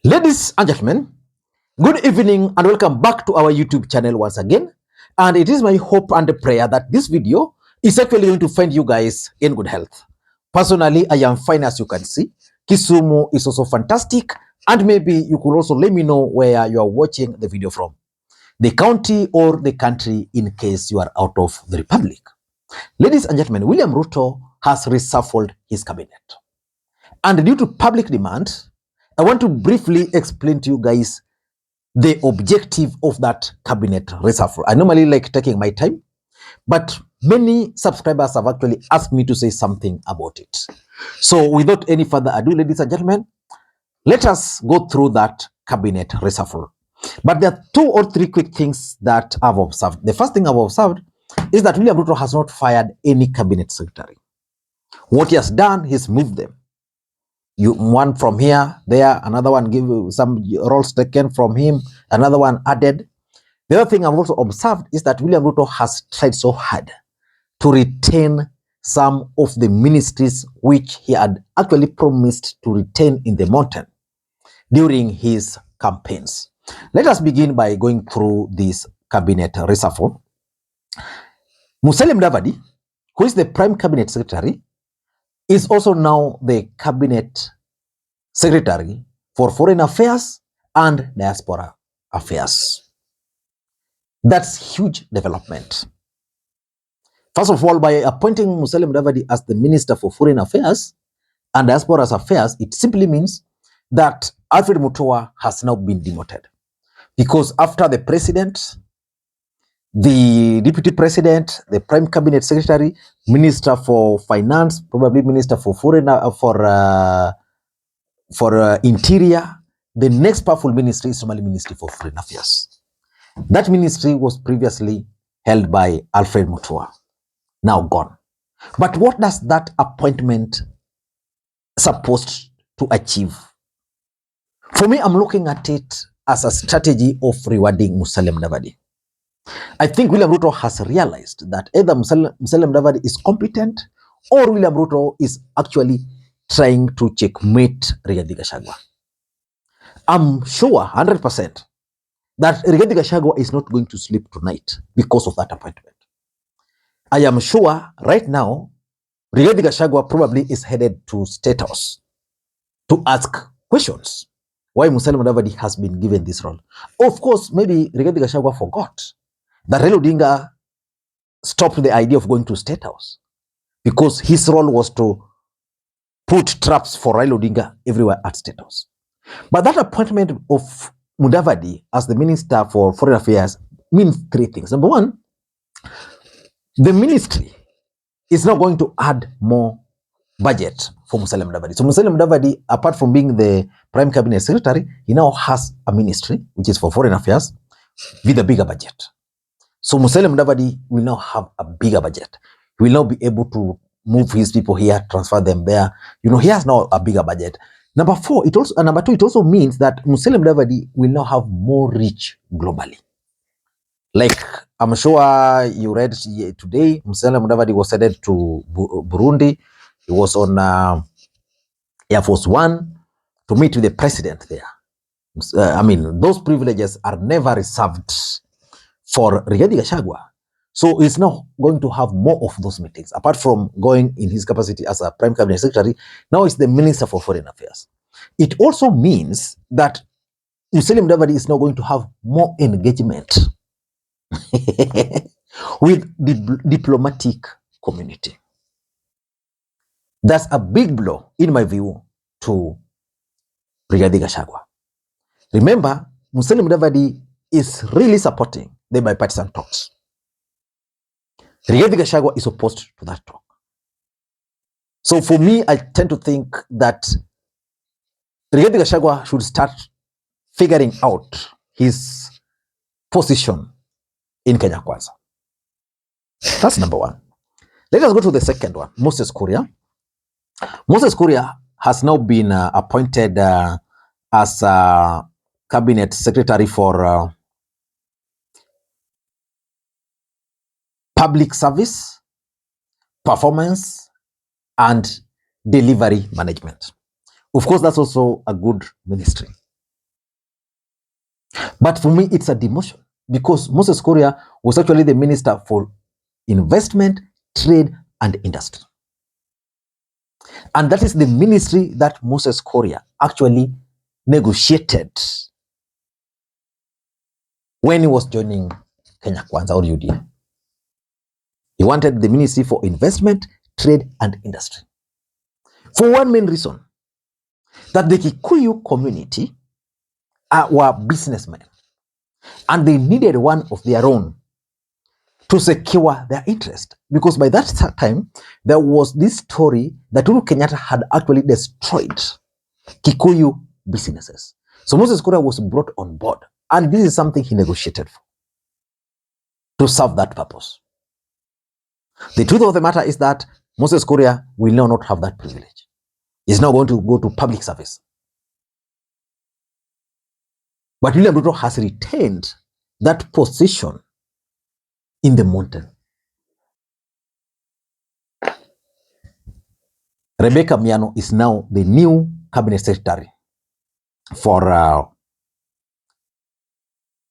Ladies and gentlemen, good evening and welcome back to our YouTube channel once again. And it is my hope and prayer that this video is actually going to find you guys in good health. Personally, I am fine as you can see. Kisumu is also fantastic. And maybe you could also let me know where you are watching the video from. The county or the country in case you are out of the republic. Ladies and gentlemen, William Ruto has reshuffled his cabinet. And due to public demand, I want to briefly explain to you guys the objective of that cabinet reshuffle. I normally like taking my time, but many subscribers have actually asked me to say something about it. So without any further ado, ladies and gentlemen, let us go through that cabinet reshuffle. But there are 2 or 3 quick things that I've observed. The first thing I've observed is that William Ruto has not fired any cabinet secretary. What he has done, he's moved them. One from here, there, another one give some roles taken from him, another one added. The other thing I've also observed is that William Ruto has tried so hard to retain some of the ministries which he had actually promised to retain in the mountain during his campaigns. Let us begin by going through this cabinet reshuffle. Musalia Mudavadi, who is the prime cabinet secretary, is also now the cabinet secretary for foreign affairs and diaspora affairs. That's huge development. First of all, by appointing Musalia Mudavadi as the Minister for Foreign Affairs and Diaspora Affairs, it simply means that Alfred Mutua has now been demoted. Because after the president, the deputy president, the prime cabinet secretary, minister for finance, probably minister for foreign interior, the next powerful ministry is Somali Ministry for Foreign Affairs. That ministry was previously held by Alfred Mutua, now gone. But what does that appointment supposed to achieve? For me, I'm looking at it as a strategy of rewarding Musalia Mudavadi. I think William Ruto has realized that either Musalia Mudavadi is competent or William Ruto is actually trying to checkmate Rigathi Gachagua. I'm sure 100% that Rigathi Gachagua is not going to sleep tonight because of that appointment. I am sure right now, Rigathi Gachagua probably is headed to State House to ask questions why Musalia Mudavadi has been given this role. Of course, maybe Rigathi Gachagua forgot that Raila Odinga stopped the idea of going to State House because his role was to put traps for Raila Odinga everywhere at State House. But that appointment of Mudavadi as the Minister for Foreign Affairs means 3 things. Number 1, the ministry is now going to add more budget for Musalia Mudavadi. So Musalia Mudavadi, apart from being the prime cabinet secretary, he now has a ministry, which is for foreign affairs, with a bigger budget. So Musalia Mudavadi will now have a bigger budget. He will now be able to move his people here, transfer them there. He has now a bigger budget. Number 2, it also means that Musalia Mudavadi will now have more reach globally. Like, I'm sure you read today, Musalia Mudavadi was headed to Burundi. He was on Air Force One to meet with the president there. Those privileges are never reserved for Rigathi Gachagua. So he's now going to have more of those meetings. Apart from going in his capacity as a prime cabinet secretary, now he's the Minister for Foreign Affairs. It also means that Musalia Mudavadi is now going to have more engagement with the diplomatic community. That's a big blow, in my view, to Rigathi Gachagua. Remember, Musalia Mudavadi is really supporting the bipartisan talks. Rigathi Gachagua is opposed to that talk. So for me, I tend to think that Rigathi Gachagua should start figuring out his position in Kenya Kwanza. That's number 1. Let us go to the second one, Moses Kuria. Moses Kuria has now been appointed as cabinet secretary for public service, performance, and delivery management. Of course, that's also a good ministry. But for me, it's a demotion because Moses Kuria was actually the Minister for Investment, Trade and Industry. And that is the ministry that Moses Kuria actually negotiated when he was joining Kenya Kwanza or UDA. He wanted the Ministry for Investment, Trade and Industry. For one main reason, that the Kikuyu community were businessmen and they needed one of their own to secure their interest. Because by that time, there was this story that Uhuru Kenyatta had actually destroyed Kikuyu businesses. So Moses Kuria was brought on board, and this is something he negotiated for, to serve that purpose. The truth of the matter is that Moses Kuria will now not have that privilege. He's now going to go to public service. But William Ruto has retained that position in the mountain. Rebecca Miano is now the new cabinet secretary for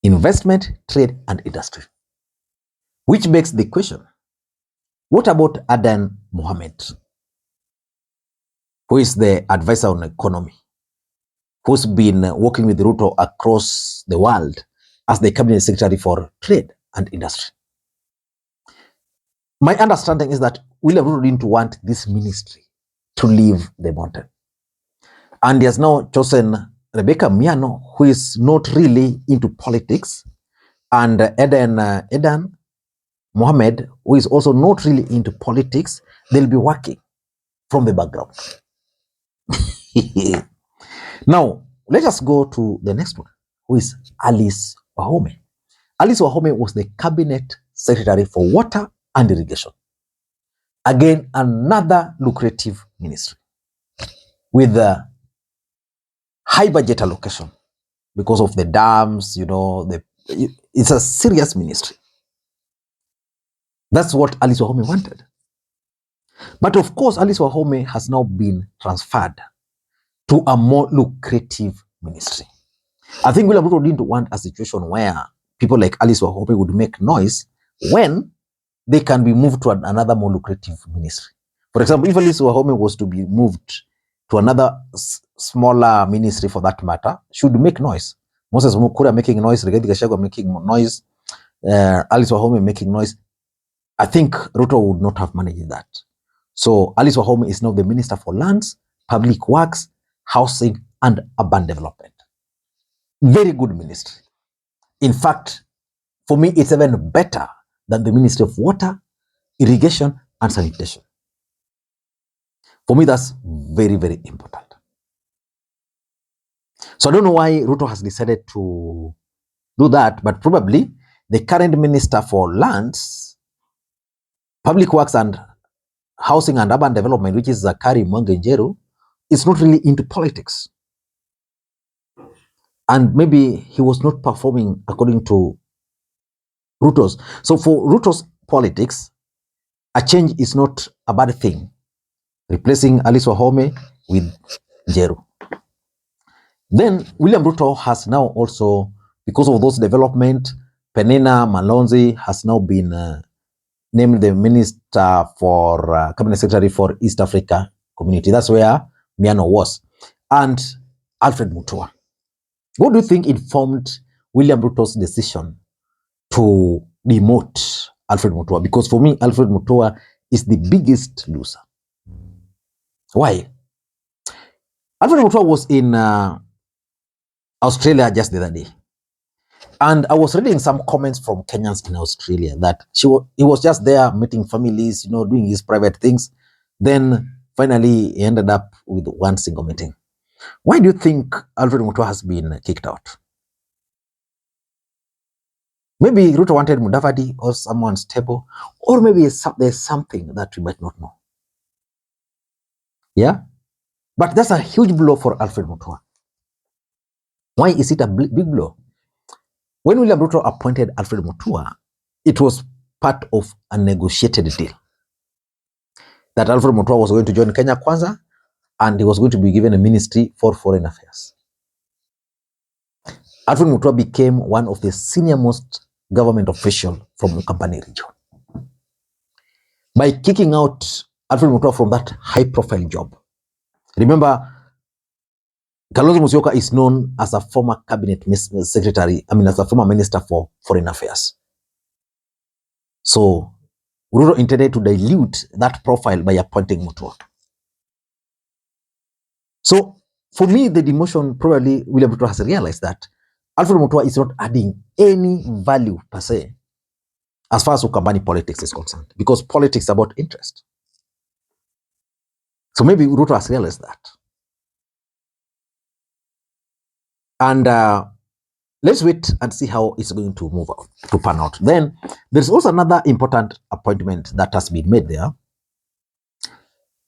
investment, trade, and industry. Which begs the question, what about Adan Mohammed, who is the advisor on economy, who's been working with Ruto across the world as the cabinet secretary for trade and industry? My understanding is that William Ruto didn't want this ministry to leave the mountain. And he has now chosen Rebecca Miano, who is not really into politics, and Adan Mohammed, who is also not really into politics. They'll be working from the background. Now, let us go to the next one, who is Alice Wahome. Alice Wahome was the cabinet secretary for water and irrigation. Again, another lucrative ministry with a high budget allocation because of the dams, it's a serious ministry. That's what Alice Wahome wanted. But of course, Alice Wahome has now been transferred to a more lucrative ministry. I think William Ruto didn't want a situation where people like Alice Wahome would make noise when they can be moved to another more lucrative ministry. For example, if Alice Wahome was to be moved to another smaller ministry for that matter, should make noise. Moses Kuria making noise, Rigathi Gachagua making noise, Alice Wahome making noise. I think Ruto would not have managed that. So Alice Wahome is now the Minister for Lands, Public Works, Housing and Urban Development. Very good ministry. In fact, for me, it's even better than the Ministry of Water, Irrigation and Sanitation. For me, that's very, very important. So I don't know why Ruto has decided to do that, but probably the current Minister for Lands, Public Works and Housing and Urban Development, which is Zakari Mwangi, is not really into politics. And maybe he was not performing according to Ruto's. So for Ruto's politics, a change is not a bad thing. Replacing Alice Wahome with Njeru. Then William Ruto has now also, because of those development, Penina Malonzi has now been named the Minister for Cabinet Secretary for East Africa Community. That's where Miano was. And Alfred Mutua. What do you think informed William Ruto's decision to demote Alfred Mutua? Because for me, Alfred Mutua is the biggest loser. Why? Alfred Mutua was in Australia just the other day. And I was reading some comments from Kenyans in Australia that he was just there meeting families, doing his private things. Then finally he ended up with one single meeting. Why do you think Alfred Mutua has been kicked out? Maybe Ruto wanted Mudavadi or someone stable, or maybe there's something that we might not know. Yeah? But that's a huge blow for Alfred Mutua. Why is it a big blow? When William Ruto appointed Alfred Mutua, it was part of a negotiated deal that Alfred Mutua was going to join Kenya Kwanza and he was going to be given a ministry for foreign affairs. Alfred Mutua became one of the senior most government officials from Ukambani region. By kicking out Alfred Mutua from that high-profile job. Remember, Kalonzo Musyoka is known as a former cabinet secretary, as a former minister for foreign affairs. So, Ruto intended to dilute that profile by appointing Mutua. So, for me, the demotion, probably William Ruto has realized that Alfred Mutua is not adding any value per se as far as Ukambani politics is concerned, because politics is about interest. So maybe Ruto has realized that. And let's wait and see how it's going to move out, to pan out. Then there's also another important appointment that has been made there.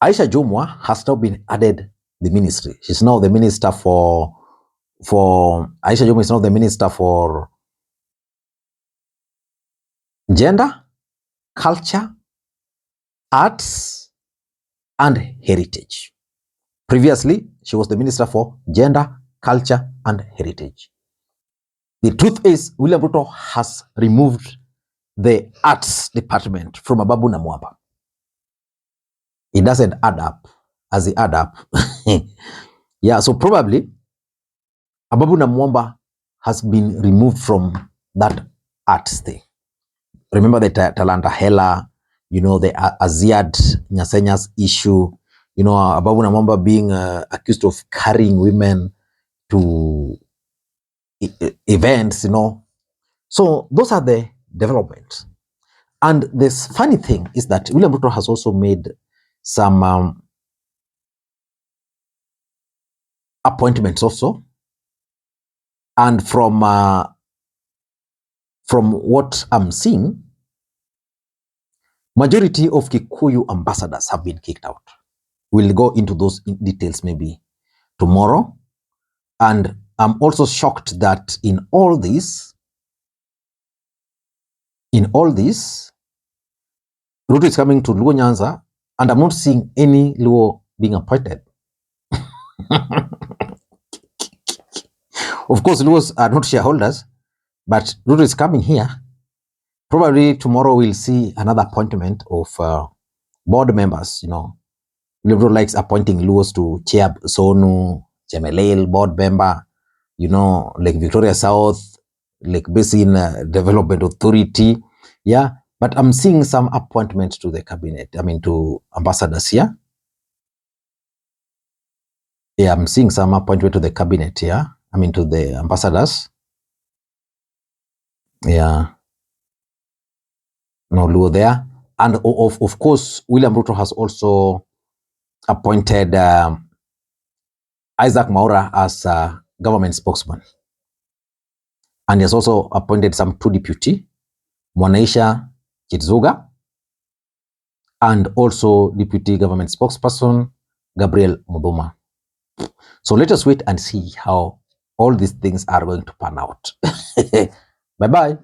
Aisha Jumwa has now been added the ministry. She's now the minister for Aisha Jumwa is now the minister for gender, culture, arts, and heritage. Previously, she was the minister for gender, culture, and heritage. The truth is, William Ruto has removed the arts department from Ababu Namwamba. It doesn't add up as it add up. Yeah, so probably Ababu Namwamba has been removed from that arts thing. Remember the Talanta Hela, the Aziad Nyasenya's issue, Ababu Namwamba being accused of carrying women to events, So those are the developments. And this funny thing is that William Ruto has also made some appointments also. And from what I'm seeing, majority of Kikuyu ambassadors have been kicked out. We'll go into those details maybe tomorrow. And I'm also shocked that in all this, Ruto is coming to Luo Nyanza, and I'm not seeing any Luo being appointed. Of course, Luos are not shareholders, but Ruto is coming here. Probably tomorrow we'll see another appointment of board members. Ruto likes appointing Luos to chair Sonu, Chemelil, board member, like Victoria South, like Basin Development Authority. Yeah, but I'm seeing some appointments to the cabinet, to ambassadors here. Yeah, I'm seeing some appointment to the cabinet here. To the ambassadors. Yeah. No Luo there. And of course, William Ruto has also appointed Isaac Maura as government spokesman. And he has also appointed some 2 deputy, Mwanaisha Chitzuga, and also deputy government spokesperson, Gabriel Muduma. So let us wait and see how all these things are going to pan out. Bye-bye.